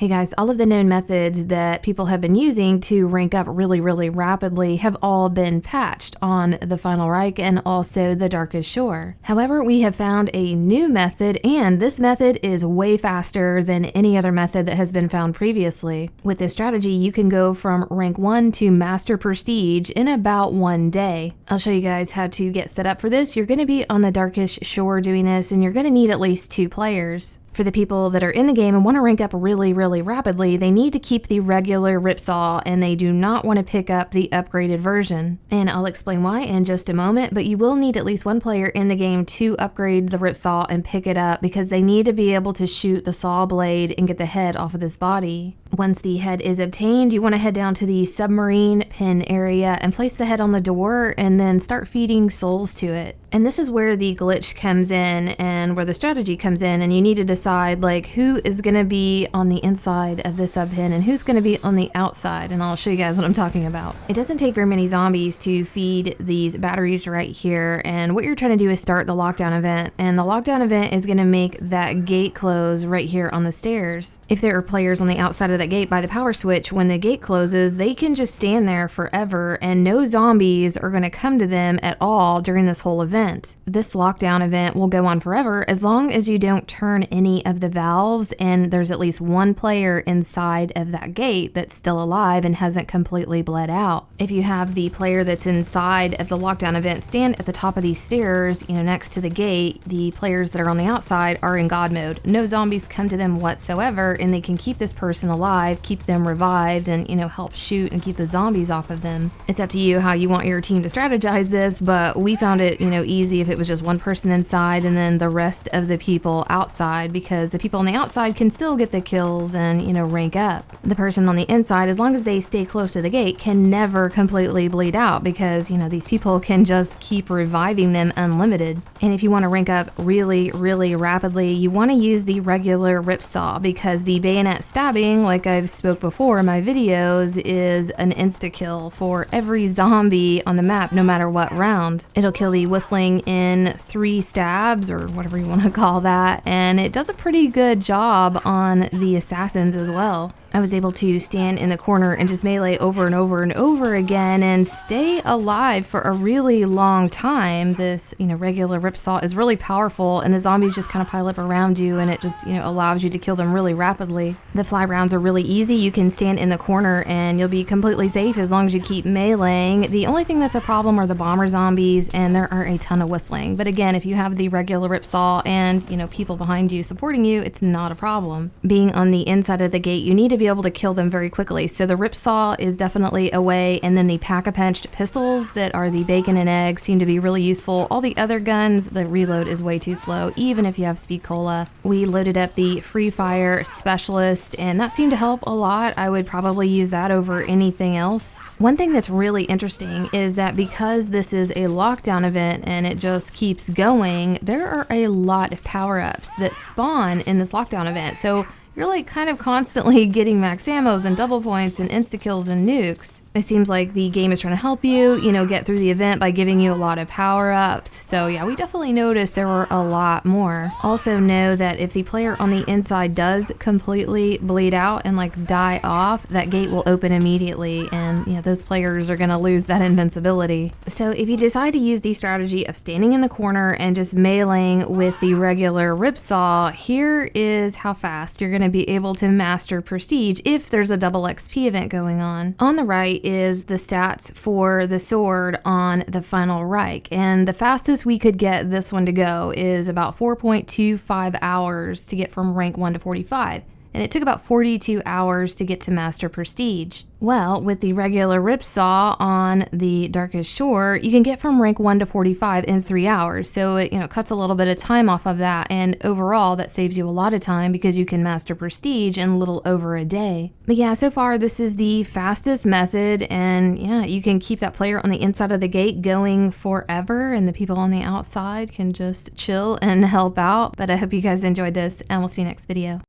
Hey guys, all of the known methods that people have been using to rank up really rapidly have all been patched on the Final Reich and also the Darkest Shore. However, we have found a new method, and this method is way faster than any other method that has been found previously. With this strategy, you can go from rank 1 to Master Prestige in about 1 day. I'll show you guys how to get set up for this. You're going to be on the Darkest Shore doing this, and you're going to need at least 2 players. For the people that are in the game and want to rank up really rapidly, they need to keep the regular Ripsaw and they do not want to pick up the upgraded version. And I'll explain why in just a moment, but you will need at least 1 player in the game to upgrade the Ripsaw and pick it up because they need to be able to shoot the saw blade and get the head off of this body. Once the head is obtained, you want to head down to the submarine pin area and place the head on the door and then start feeding souls to it. And this is where the glitch comes in and where the strategy comes in, and you need to decide like who is going to be on the inside of the sub pin and who's going to be on the outside, and I'll show you guys what I'm talking about. It doesn't take very many zombies to feed these batteries right here, and what you're trying to do is start the lockdown event, and the lockdown event is going to make that gate close right here on the stairs. If there are players on the outside of that gate by the power switch, when the gate closes, they can just stand there forever and no zombies are going to come to them at all during this whole event. This lockdown event will go on forever as long as you don't turn any of the valves and there's at least 1 player inside of that gate that's still alive and hasn't completely bled out. If you have the player that's inside of the lockdown event stand at the top of these stairs, next to the gate, the players that are on the outside are in God mode. No zombies come to them whatsoever, and they can keep this person alive, keep them revived, and help shoot and keep the zombies off of them. It's up to you how you want your team to strategize this, but we found it easy if it was just 1 person inside and then the rest of the people outside, because the people on the outside can still get the kills and rank up. The person on the inside, as long as they stay close to the gate, can never completely bleed out because these people can just keep reviving them unlimited. And if you want to rank up really rapidly, you want to use the regular Ripsaw, because the bayonet stabbing, like I've spoke before in my videos, is an insta kill for every zombie on the map no matter what round. It'll kill the whistling in 3 stabs, or whatever you want to call that, and it does a pretty good job on the assassins as well. I was able to stand in the corner and just melee over and over again and stay alive for a really long time. This, regular Ripsaw is really powerful, and the zombies just kind of pile up around you, and it just, allows you to kill them really rapidly. The fly rounds are really easy. You can stand in the corner and you'll be completely safe as long as you keep meleeing. The only thing that's a problem are the bomber zombies, and there are a ton of whistling. But again, if you have the regular Ripsaw and, people behind you supporting you, it's not a problem. Being on the inside of the gate, you need to be able to kill them very quickly. So the Ripsaw is definitely a way, and then the Pack-a-Punched pistols that are the bacon and eggs seem to be really useful. All the other guns, the reload is way too slow, even if you have Speed Cola. We loaded up the Free Fire Specialist, and that seemed to help a lot. I would probably use that over anything else. One thing that's really interesting is that because this is a lockdown event and it just keeps going, there are a lot of power-ups that spawn in this lockdown event. So you're like kind of constantly getting max ammos and double points and insta-kills and nukes. It seems like the game is trying to help you, get through the event by giving you a lot of power-ups. So yeah, we definitely noticed there were a lot more. Also know that if the player on the inside does completely bleed out and like die off, that gate will open immediately, and those players are going to lose that invincibility. So if you decide to use the strategy of standing in the corner and just meleeing with the regular Ripsaw, here is how fast you're going to be able to master Prestige if there's a double XP event going on. On the right is the stats for the sword on the Final Reich, and the fastest we could get this one to go is about 4.25 hours to get from rank 1 to 45. And it took about 42 hours to get to Master Prestige. Well, with the regular Ripsaw on the Darkest Shore, you can get from rank 1 to 45 in 3 hours. So it, cuts a little bit of time off of that. And overall, that saves you a lot of time because you can Master Prestige in a little over a day. But yeah, so far, this is the fastest method. And yeah, you can keep that player on the inside of the gate going forever. And the people on the outside can just chill and help out. But I hope you guys enjoyed this, and we'll see you next video.